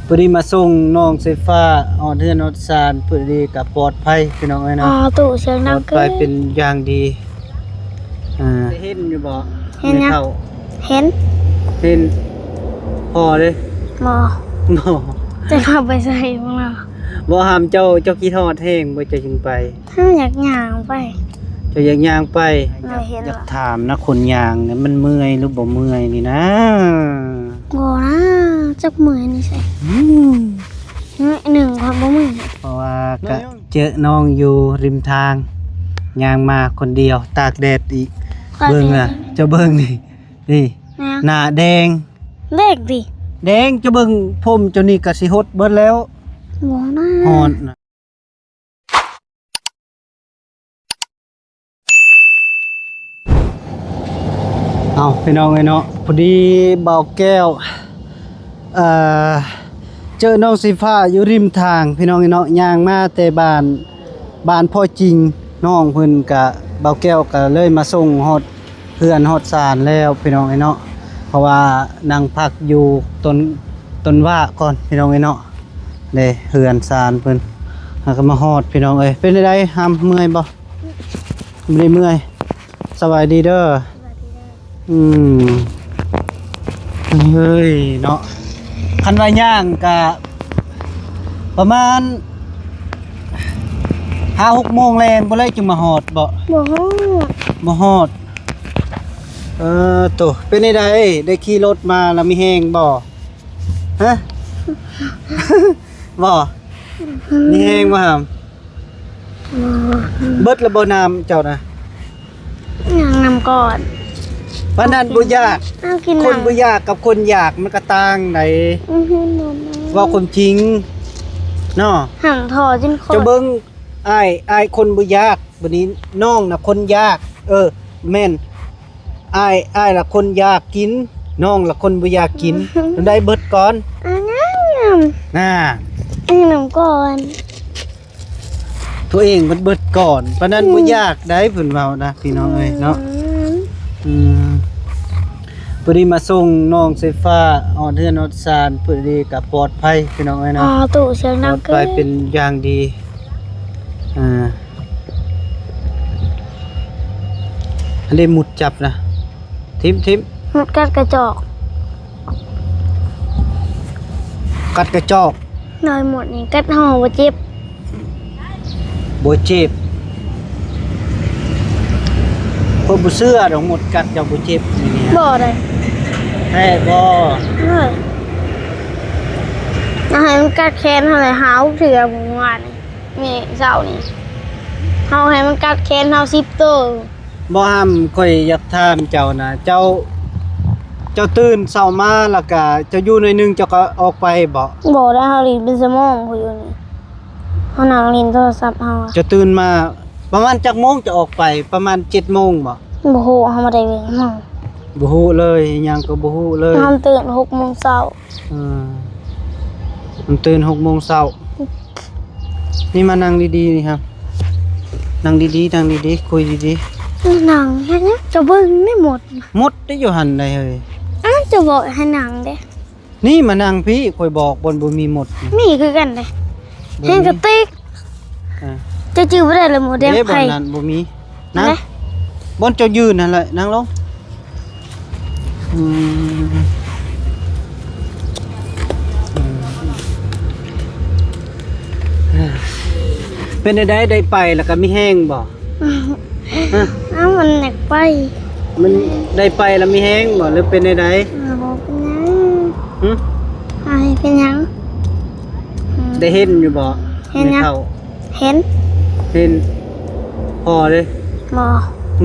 พอดีมาส่งน้องไฟฟ้าออดเฮือนออดซานพอดีกับปลอดภัยพี่น้องเอ้ย อ๋อ เนาะ ตู้เสียงดัง ปลอดภัยเป็นอย่างดีเห็นอยู่บ่ เห็นยัง เข้า เห็น เห็นพอเด้ หมอ บ่ จะเข้าไปใส่ของเรา บ่ห้ามเจ้าคิดฮอดแห้งบ่จะจึงไป ถ้าอยากย่างไป เจ้าอยากย่างไป เราเห็น อยาก ว่า ถามนะคนย่างเนี่ยมันเมื่อยหรือบ่เมื่อยนี่นะ โง่นะจักมือนี่ใส่ อืม หนึ่งความบ่มือ เพราะว่าก็เจอน้องอยู่ริมทางย่างมาคนเดียวตากแดดอีกเบิ่งอ่ะเจ้าเบิ่งนี่นี่ นะ หน้าแดง เด็กดิ แดงเจ้าเบิ่งผมเจ้านี่ก็สิหดเบิดแล้ว โง่นะ ฮอนน่ะเอาพี่น้องเอ้ยเนาะพอดีเบาแก้วเจอน้องสีฟ้าอยู่ริมทางพี่น้องเอ้ยเนาะย่างมาแต่บ้านพ่อจริงน้องเพิ่นกะเบาแก้วก็เลยมาส่งฮอดเพื่อนฮอดศาลแล้วพี่น้องเอ้ยเนาะเพราะว่านั่งพักอยู่ต้นว่าก่อนพี่น้องเอ้ยเนาะเด้เฮือนศาลเพิ่นแล้วก็มาฮอดพี่น้องเอ้ยเป็นไดหามเมื่อยบ่บ่ได้เมื่อยสบายดีเด้อเฮ้ยเนาะคันว่าย่างกะประมาณ 5-6 โมงแลงบ่เลยจึงมาฮอดบ่ บ่ฮู้ บ่ฮอดโตเป็นไดได้ขี่รถมาแล้วมีแฮงบ่ฮะ บ่มีแฮงบ่หามเบิดแล้วบ่น้ำเจ้านะ ย่างนำก่อน ปานนั้นบ่ยาก เอากิน คนบ่ยากกับคนอยากมันก็ต่างได ว่าความจริงเนาะ หั่งถอจนคอ จะเบิ่งอ้ายคนบ่ยากบัดนี้น้องน่ะคนยาก แม่นอ้ายล่ะคนอยากกินน้องล่ะคนบ่อยากกิน ได้เบิดก่อน อันนั้น น่ะ อันนำก่อน ตัวเองมันเบิดก่อนปานนั้นบ่ยากได้เพิ่นเว้านะพี่น้องเอ้ยเนาะพอดีมาส่งน้องไฟฟ้าออดเฮือนออดซานพอดีก็ปลอดภัยพี่น้องเอ้ย อ๋อ เนาะ ตู้เสียง ปล ดั อง ดภัยเป็นอย่างดีอันนี้หมุดจับนะทิม หมดกัดกระจอก กัดกระจอก น้อยหมดนี่กัดห่อบ่เจ็บ บ่เจ็บเพิ่นบ่เชื่อดอกหมดกัดเจ้าบ่เจ็บนี่เนี่ย บ่ได้ แท้บ่ เลยอาให้มันกัดแขนเท่าไหร่หาวเถื่อหมู่วานนี่เช้านี่เฮาให้มันกัดแขนเฮา10ตัว บ่ห้ามค่อยอยากถามเจ้านะเจ้าตื่นเช้ามาแล้วก็เจ้าอยู่หน่อยหนึงเจ้าก็ออกไปบ่ บ่ได้เฮาลิ้นเป็นสมองผู้อยู่นี่เฮานั่งลิ้นโทรศัพท์เฮาอะ เจ้าตื่นมาประมาณจักโมงจะออกไปประมาณ 7 โมงบ่ บ่ฮู้เฮาบ่ได้เว้นเฮา บ่ฮู้เลยอิหยังก็บ่ฮู้เลย เฮาตื่น6 โมงเช้า มันตื่น6 โมงเช้านี่มานั่งดีๆนี่ครับนั่งดีๆคุยดี นั่งแค่นี้จะเบิ่งไม่หมด ๆหมดได้อยู่หั่นได้เฮ้ย อ้าวจะบอกให้นั่งเด้ นี่มานั่งพี่ค่อยบอกบนบ่มีหมด มีคือกันเด้ บ่ เห็นกระติก อ่า จะจื้อบ่ได้เลยหมดแดง เด้บ่ ไผ นั้นบ่มีนั่ง เด้ บนเจ้ายืนนั่นแหละนั่งลงเป็นได้ไปแล้วก็มีแห้งบ่ฮะ อ้าวมันหนักไป มันได้ไปแล้วมีแห้งบ่หรือเป็นได้ บ่เป็นหยัง หึ อ้ายเป็นหยังอืม ได้เห็นอยู่บ่ เห็นยัง ไม่เข้า เห็น เห็นพอเลย บ่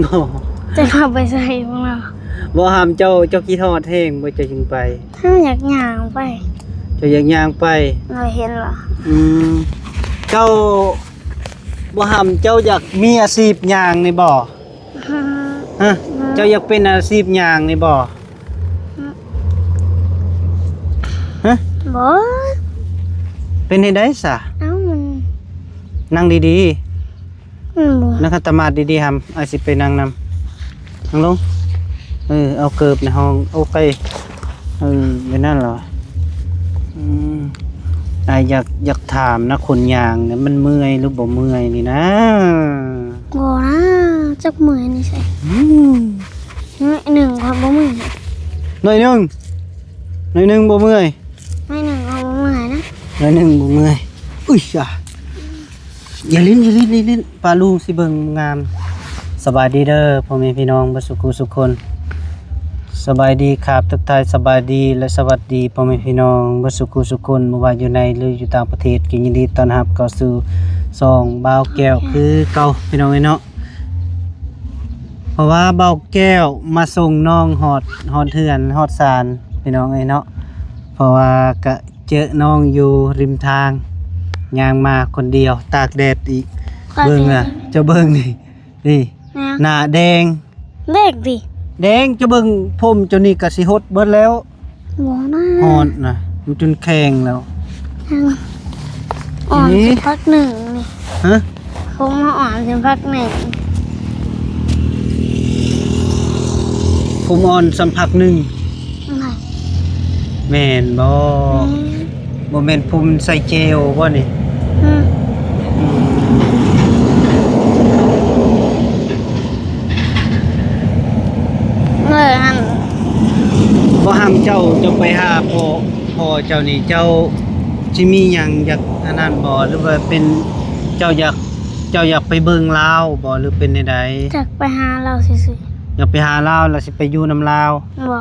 บ่ จะเข้าไปใส่ของเรา บ่ห้ามเจ้าคิดฮอดแห้งบ่จะจึงไป ถ้าอยากย่างไป เจ้าอยากย่างไป เราเห็นเหรอ เจ้าบ่ห้ามเจ้าอยากมีอาชีพย่างนี่บ่ฮะเจ้าอยากเป็นอาชีพย่างนี่บ่ฮะ บ่ เป็นให้ได้ซะ เอ้ามัน นั่งดี บ่ ๆนั่งขัดสมาธิดีๆหำอาสิไปนั่งนำนั่งลงเอาเกิบในห้องโอเคเป็นนั่นเหรอ อยากถามนะคนยางเนี่ยมันเมื่อยหรือบ่เมื่อยนี่นะ บ่นะจักมื้อนี่ใส่ อืม หนึ่งความบ่มื้อ หน่อยหนึงบ่เมื่อย ไม่หนึ่งความบ่มื้อนะ หน่อยหนึงบ่เมื่อยอุ้ยจ้ะอย่าลิ้นปลาลูกสิเบิ่งงามสบายดีเด้อพ่อแม่พี่น้องบ่สุขสุขคนสบายดีครับทุกท่านสบายดีและสวัสดีพ่อแม่พี่น้องบ่สุขสุขคนบ่ว่าอยู่ในหรืออยู่ต่างประเทศก็ยินดีต้อนรับเข้าสู่ช่องบ่าวแก้วคือเก่าพี่น้องเนาะเพราะว่าบ่าวแก้วมาส่งน้องฮอดเทือนฮอดศาลพี่น้องเนาะเพราะว่าก็เจอน้องอยู่ริมทางย่างมาคนเดียวตากแดดอีกเบิ่งอ่ะเจ้าเบิ่งนี่หน้าแดง เด็กดิ แดงจะเบิ่งผมจนนี่ก็สิหดเบิดแล้ว บ่นะ ฮอนนะมันจนแข็งแล้ว อ่อน นี่ สิพักหนึ่งนี่ ฮะ ผมมาอ่อนสิพักหนึ่ง ผมอ่อนสัมผักหนึง อะไร แม่นบ่แม่นผมใส่เจลบ่นี่ อืมอัน บ่ห้ามเจ้าไปหาพ่อเจ้านี่เจ้าสิมีหยังอยากอันนั้นบ่หรือว่าเป็นเจ้าอยากไปเบิ่งลาวบ่หรือเป็นใด จักไปหาเราซื่อ อยากไปหาลาวแล้วสิไปอยู่นำลาว ๆบ่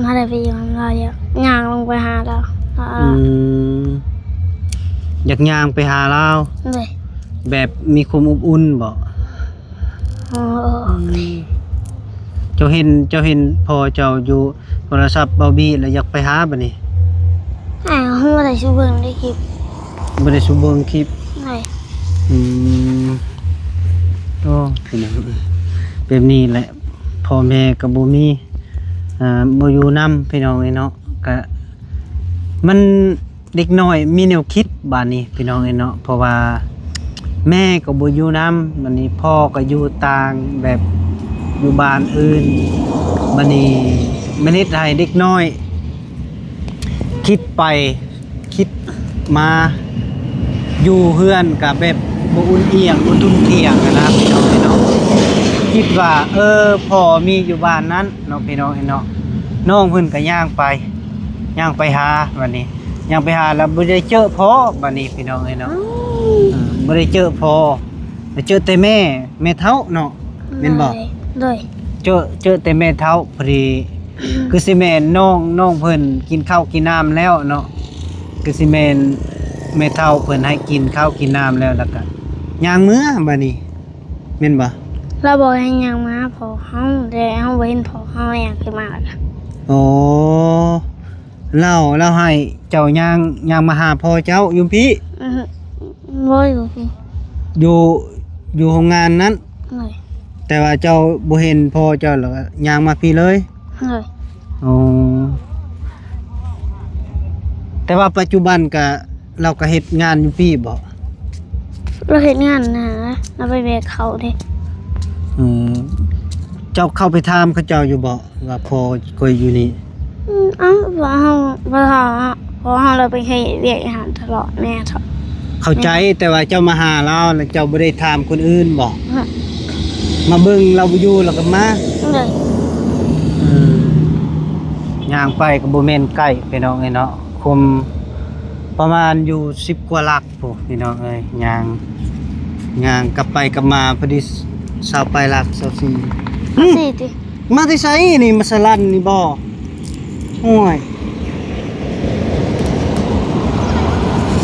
มาได้ไปอยู่กับเราย่างลงไปหาเรา มอยากย่างไปหาลาว เลย แบบมีความอบอุ่นบ่ โอ้ เจ้าเห็นพอเจ้าอยู่โทรศัพท์เบาบี้แล้วอยากไปหาบัดนี้ ไอ้หัวได้ชูเบิ่งได้คลิป บ่ได้สุเบิ่งคลิป เลย อืมโอ้พี่น้องแบบนี้แหละพ่อแม่ก็บ่มีบ่อยู่นำพี่น้องเอ้ยเนาะก็มันเด็กน้อยมีแนวคิดบัดนี้พี่น้องเอ้ยเนาะเพราะว่าแม่ก็บ่อยู่นำบัดนี้พ่อก็อยู่ต่างแบบอยู่บ้านอื่นบัดนี้มันเฮ็ดให้เด็กน้อย คิดไปคิดมาอยู่เฮือนกับแบบบ่อุ่นเอียงบ่ทุ่มเที่ยงอะนะพี่น้องเนาะคิดว่าพ่อมีอยู่บ้านนั้นเนาะพี่น้องเนาะน้องเพิ่นก็ย่างไปหาบัดนี้ย่างไปหาแล้วบ่ได้เจอพ่อบัดนี้พี่น้องเนาะบ่ได้เจอพ่อแต่เจอแต่แม่เฒ่าเนาะแม่นบ่ เลย เจอแต่แม่เฒ่าพอดีคือสิแม่นน้องเพิ่นกินข้าวกินน้ำแล้วเนาะคือสิแม่นแม่เฒ่าเพิ่นให้กินข้าวกินน้ำแล้วก็ย่างมื้อบัดนี้แม่นบ่ เราบอกให้ยังมาพอเฮาแต่เฮาบ่เห็นพอเฮาอยากขึ้นมาแล้ว โอ้เราให้เจ้าย่างมาหาพ่อเจ้าอยู่พี่ บ่อยู่พี่ อยู่โรงงานนั้น เลย แต่ว่าเจ้าบ่เห็นพ่อเจ้าแล้วก็ย่างมาพี่เลย เลย อ๋อแต่ว่าปัจจุบันก็เราก็เฮ็ดงานอยู่พี่บ่ เราเห็นงานนะเราไปแบกเขาเด้ อืมเจ้าเข้าไปถามเขาเจ้าอยู่บ่ว่าพ่อคอยอยู่นี่ เอ้าพอเฮาเราไปให้เรียกอาหารตลอดแม่เถอะ เข้าใจแต่ว่าเจ้ามาหาเราแล้วเจ้าบ่ได้ถามคนอื่นบ่มาเบิ่งเราบ่อยู่แล้วก็มา เลย ย่างไปก็บ่แม่นใกล้พี่น้องเอ้ยเนาะคุมประมาณอยู่10กว่าหลักพุพี่น้องเอ้ยย่างกลับไปกลับมาพอดี20ไปหลัก24 สิติ มาที่ไสนี่มาสลันนี่บ่โอ้ย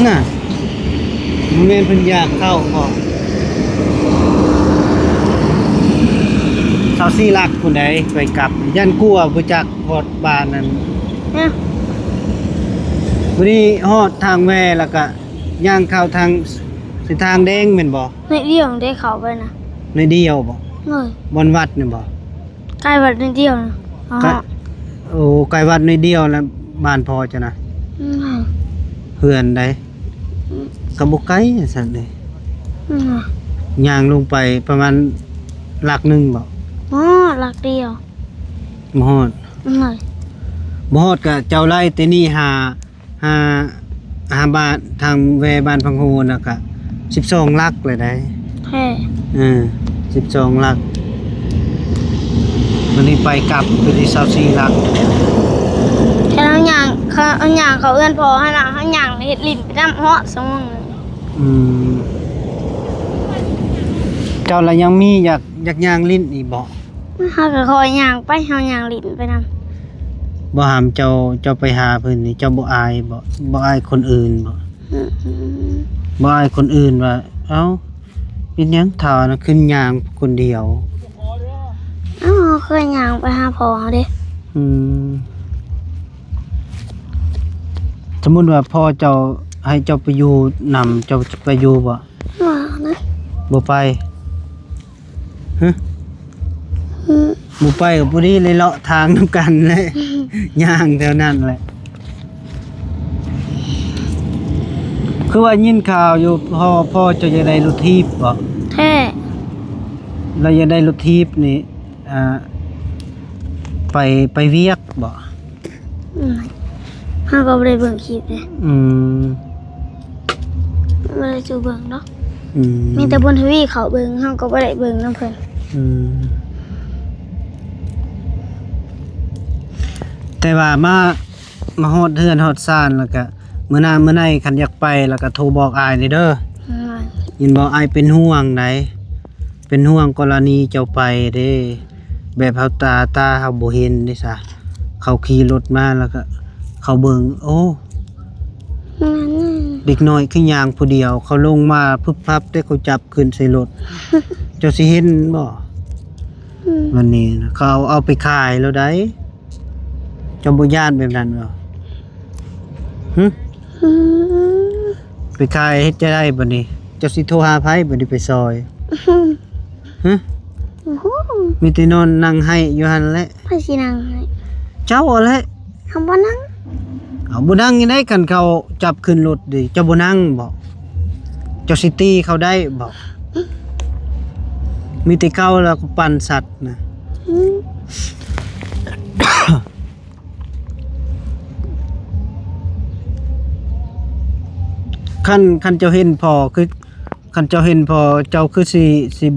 น่ะบ่แม่นเพิ่นอยากเข้าบ่24หลักพุ่นใดไปกลับยันกลัวบ่จักฮอดบ้านนั้น เนี่ย วันนี้ฮอดทางแม่แล้วก็ย่างเข้าทางเส้นทางแดงแม่นบ่ ในเดียวได้เขาไปนะ ในเดียวบ่ เลย บอนวัดนี่บ่ ใกล้วัดในเดียวนะอ๋อ ก็โอ้ไกลวัดในเดียวแล้วบ้านพ่อจ้ะนะเฮือนใดก็บ่ไกลซั่นเด้ย่างลงไปประมาณหลักหนึงบ่ อ๋อหลักเดียว บ่ฮอด เลย บ่ฮอดก็เจ้าไล่แต่นี่หา หาบ้านทางแวบ้านพังโฮน่ะก็12ลักเลยได้ แท้ 12ลักวันนี้ไปกลับไปที่24ลัก แค่เอาหยังเขาเอื้อนพอให้น่ะเฮาหยังเฮ็ดลิ้นไปนำเหาะสมองเลย เจ้าละยังมีอยากย่างลิ้นอีกบ่ เฮาก็คอยหยังไปเฮาหยังลิ้นไปนำ บ่หามเจ้าไปหาเพิ่นนี่เจ้าบ่อายบ่อายคนอื่นบ่บ่อายคนอื่นว่าเอ้าเป็นหยังเฒ่านะขึ้นย่างคนเดียว เอ้าเคยหยังไปหาพ่อเฮาเด้ สมมุติว่าพ่อเจ้าให้เจ้าไปอยู่นำเจ้าจะไปอยู่บ่ ว่านะ บ่ไปฮะบ่ไปกับผู้นี้เลยเลาะทางนํกันแหละ ย่างแถวนั้นแหละคือว่ายินข่าวอยู่พ่อเจะจะได้รถทีบบ่ แท้ เราจะได้รถทีบนี่ไปเวียกบ่ เฮาก็บ่ได้เบิ่งคลิปเลย อืม บ่ได้จูเบิ่งเนาะมีแต่บนทวีเขาเบิ่งเฮาก็บ่ได้เบิ่งนำเพิ่น แต่ว่ามาฮอดเฮือนฮอดซ่านแล้วก็มื้อหน้ามื้อไหนคันอยากไปแล้วก็โทรบอกอ้ายนี่เด้อยินบอกอ้ายเป็นห่วงไหนเป็นห่วงกรณีเจ้าไปเด้แบบเฮาตาเฮาบ่เห็นเด้ซะเขาขี่รถมาแล้วก็เขาเบิ่งโอ้เด็กน้อยคือย่างผู้เดียวเขาลงมาพึบพับได้เขาจับขึ้นใส่รถ เจ้าสิเห็นบ่วันนี้นะเขาเอาไปขายแล้วได้เจ้าบ่ย่านแบบนั้นบ่ไปขายเฮ็ดจะได้บัดนี้เจ้าสิโทรหาไผบัดนี้ไปซอยฮะมีแต่นอนนั่งให้อยู่หั่นแหละ ไปสินั่งให้ เจ้าแหละ เฮาบ่นั่ง เอาบ่นั่งยังได้กันเขาจับขึ้นรถดิเจ้าบ่นั่งบ่เจ้าสิตีเขาได้บ่มีแต่เก่าแล้วก็ปั่นสัตว์นะ คันเจ้าเห็นพอคือคันเจ้าเห็นพอเจ้าคือสิ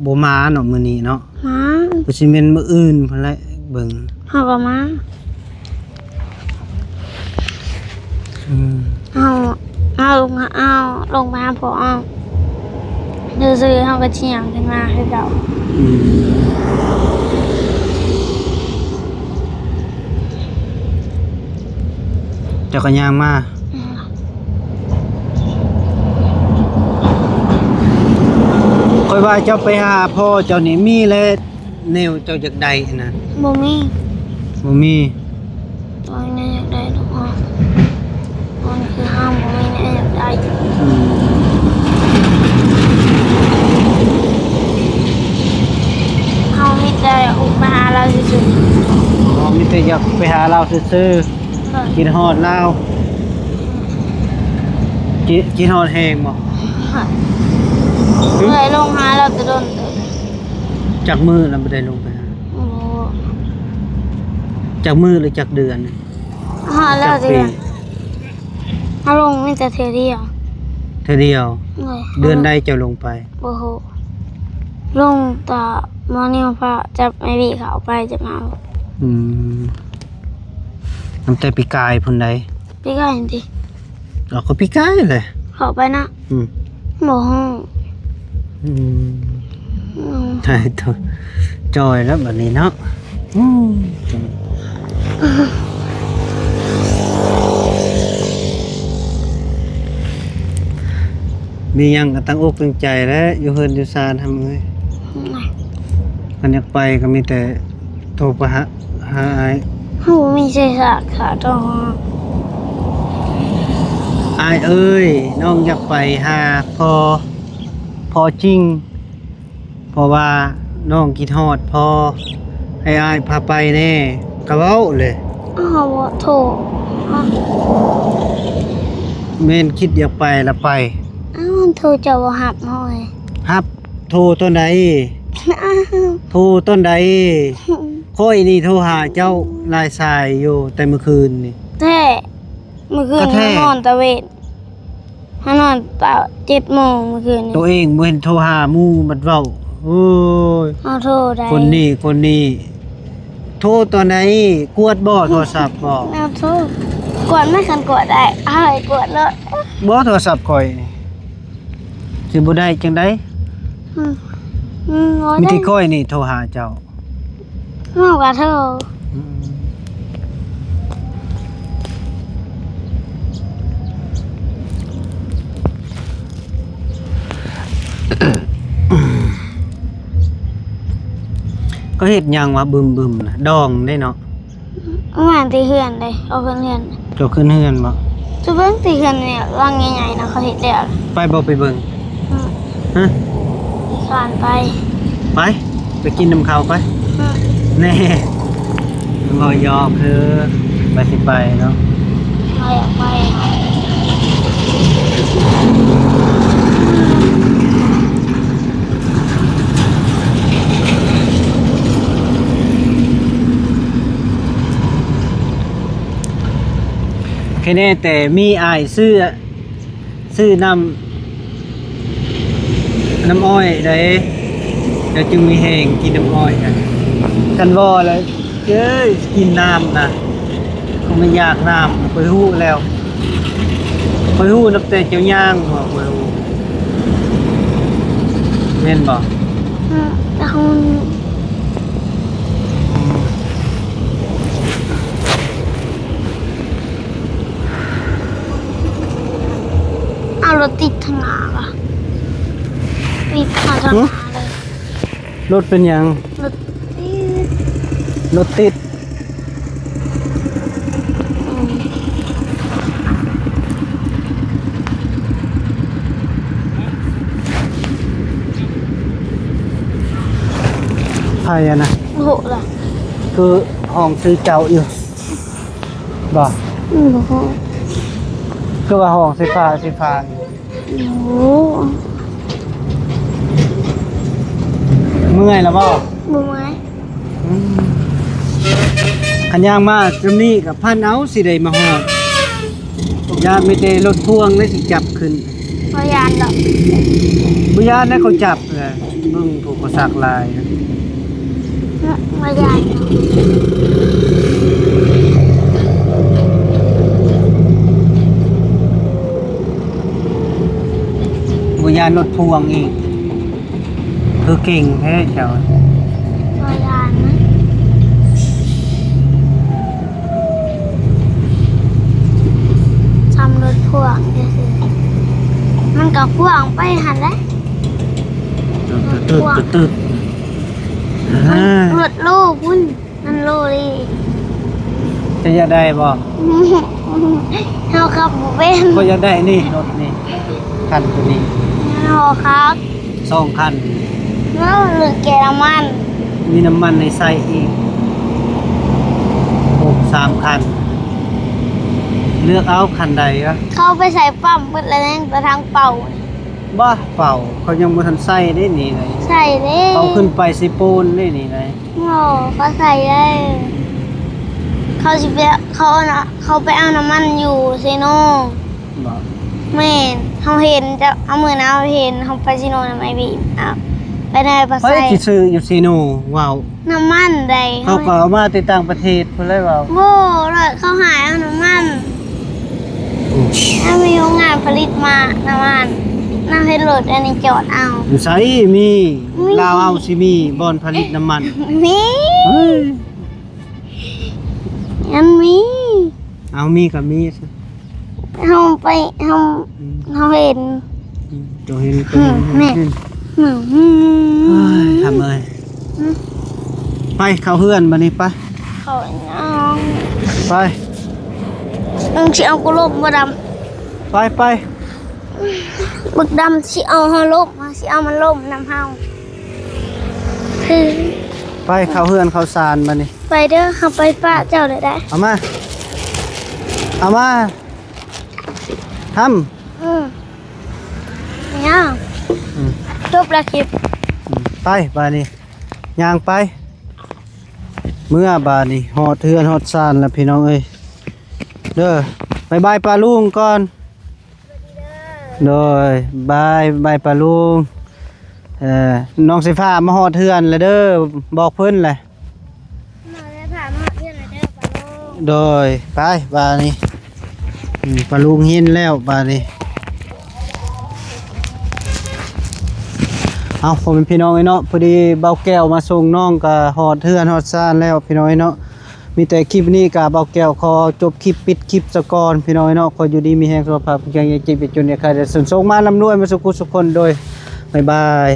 บ่มาเนาะมื้อนี้เนาะ มา คือสิแม่นมื้ออื่นพุ่นแหละเบิ่ง เฮาก็มาเอาลงมาหาพ่อเอาซื่อๆเฮาก็เถียงขึ้นมาคือเก่า เจ้าก็ย่างมาค่อยว่าเจ้าไปหาพ่อเจ้านี่มีแล้วแนวเจ้าอยากได้นะ บ่มี บ่มี ตอนนี้อยากได้ดอกอ้อมันคือห้ามบ่มีแน่อยากได้เฮามีแต่อุปมาหาเราซื่อ อ๋อมีแต่อยากไปหาเราซื่อ ๆ ๆกินฮอดเรากินฮอดแห้งบ่ เลยลงหาเราจะโดน จากมือแล้วบ่ได้ลงไปหา โอ้ จากมือหรือจากเดือน หาแล้ว จาก จะ ปี เฮาลงมีแต่เทอเดียว เท่าเดียว เลย เดือนใดเจ้าลงไป โอ้โหลงตาหมอนี่พระจับไอ้พี่เขาไปจะมาเอา ตั้งแต่ปีกายพุ่นใด พี่ก็เห็นดิ เราก็ปีกายเลย เขาไปนะ อืม บ่ห้อง ใช่ตัวจอยแล้วแบบนี้เนาะมียังก็ตั้งอกตั้งใจแล้วอยู่เฮินอยู่ซานทำเลยกันอยากไปก็มีแต่โทรไปหาอ้าย หูมีเศษสัตว์ขาตรง อ้ายเอ้ยน้องอยากไปหาพอจริงเพราะว่าน้องคิดฮอดพอให้อ้ายพาไปแน่กะเว้าเลย อ้าวบ่โถอ้าว แม่นคิดอยากไปละไป โทรเจ้าบ่หับหน่อย ฮับโทรต้นใด อ้าว โทรต้นใดค่อยนี่โทรหาเจ้าลายสายอยู่แต่เมื่อคืนนี่ แท้ เมื่อคืน กระแทก นอนตะเวนนอนตะ7 โมงเมื่อคืนนี้ ตัวเองบ่เห็นโทรหาหมู่มันเว้าโอ้ย เอาโทรได้ คนนี้โทรตอนไหนกวดบ่โทรศัพท์บ่ เอาโทรกดไม่คันกดได้เอาให้กดเลย บ่โทรศัพท์ข่อยนี่สิบ่ได้จังได๋ ร้อย มี ได้ ที่ก้อยนี่โทรหาเจ้า มากกว่าโทร ก็เฮ็ดหยังวะบึมๆน่ะดองได้เนาะ เมื่อวานตีเฮือนเลยเอาเฮือน เจ้าขึ้นเฮือนบ่ จะเบิ่งตีเฮือนเนี่ยร่างใหญ่ๆนะเขาเฮ็ดแล้ว ไปบ่ไปเบิ่งฮะ ขานไป ไปกินน้ำข้าวไปแน่บ่ยอมคือไปสิไปเนาะ เราอยากไป แค่นี้แต่มีอ้ายซื้อน้ำอ้อยได้เดี๋ยวจึงมีแหงกินน้ำอ้อยกันบ่แล้วเอ้ยกินน้ำนะคงไม่อยากน้ำไปฮู้แล้วไปฮู้นับแต่เจ้าย่างบ่ไปฮู้แม่นบ่ แต่เขาเอารถติดทางหน้าป่ะติดทางหน้าเลย รถเป็นหยัง รถติด รถติด อืม ไผอะนะ โอ้โหล่ะ คือห้องซื้อเจ้าอยู่บ่ โอ้โห คือว่าห้องสิฟ้าอยู่ โอ้โห เมื่อยแล้วบ่ บูไหม ขันยางมาจำนี้กับพันเอาสิได้มาฮอดยานไม่ได้รถพ่วงได้สิจับขึ้น พยานหรอก บุญาณได้เขาจับเลยเบิ่งถูกกระสักลายนะ พยานหรอก บุญาณรถพ่วงอีกคือเก่งแท้เจ้า พยานนะทำรถพ่วงเดี๋ยวสิมันก็พ่วงไปหันเลย ตึ๊ดอ่าร ถโล่พุ่นนั่นโล่ดิ จะอยากได้บ่ เฮาขับบ่เป็น ก็อยากได้นี่รถนี่คันตัวนี้ เฮาครับ 2คัน แล้วหรือแกน้ำมัน มีน้ำมันในใส่อีก3คัน เลือกเอาคันใดวะ เข้าไปใส่ปั๊มเปิดแล้วนั่งแต่ทางเป่า บ่เป่าเขายังบ่ทันใส่ได้นี่เลย ใส่เด้ เขาขึ้นไปสิปูนได้นี่เลย โอ้เขาใส่ได้เขาสิไปเขาน่ะเขาไปเอาน้ำมันอยู่เซโน บ่ แม่นเขาเห็นจะเอามือนะเขาเห็นเขาไปเซโนทำไมบีอ้าวไปได้ปะ เฮ้ย ใส่ สิซื้ออยู่ซีโนว้าว น้ำมันใด เขาก็เอามาติดต่างประเทศเพิ่นเลยว้าว โว้เลยเขาหายเอาน้ำมันถ้ามีโรงงานผลิตมาน้ำมันน้ำเพชรโหลดอันนี้จอดเอา อยู่ไสมีลาวเอาสิมีบ่อนผลิตน้ำมัน มี เฮ้ย อันมี เอามีก็มีสิ เขาไปเขาเห็น เจ้าเห็น แม่ อืม เฮ้ยทำเลยไปเข้าเฮือนบัดนี้ไป เขาเอา ไป มึงสิเอากุลบมาด ไป ำบึกดำสิเอาเฮาลบมาสิเอามันลบนำเฮาคือ ไปเข้าเฮือนเข้าซานบัดนี้ ไปเด้อเขาไปป้าเจ้าได้ได้ เอามาทำ เนี่ยจบแล้วคลิป ไปบาดนี้ย่างไปเมื่อบาดนี้ฮอดเทือนฮอดซานแล้วพี่น้องเอ้ยเด้อ บายบายปลาลุงก่อนโดยบายบายปลาลุงน้องสิฟ้ามาฮอดเทือนแล้วเด้อบอกเพิ่นแหละ หน่อยได้ผ่านมาเพื่อนเลยเด้อปะโล โดยไปบานี้ปลาลุงเห็นแล้วบานี้เอาผมเป็นพี่น้องไอ้เนาะพอดีเบาแก้วมาส่งน้องกับฮอดเทือนฮอดซ่านแล้วพี่น้องไอ้เนาะมีแต่คลิปนี้กับเบาแก้วขอจบคลิปปิดคลิปซะก่อนพี่น้องไอ้เนาะขออยู่ดีมีแรงสุขภาพแข็งแรงจิตเป็นจุนเนี่ยใครจะส่งมาลำรวยมาสุขสุขคนโดยบ๊ายบาย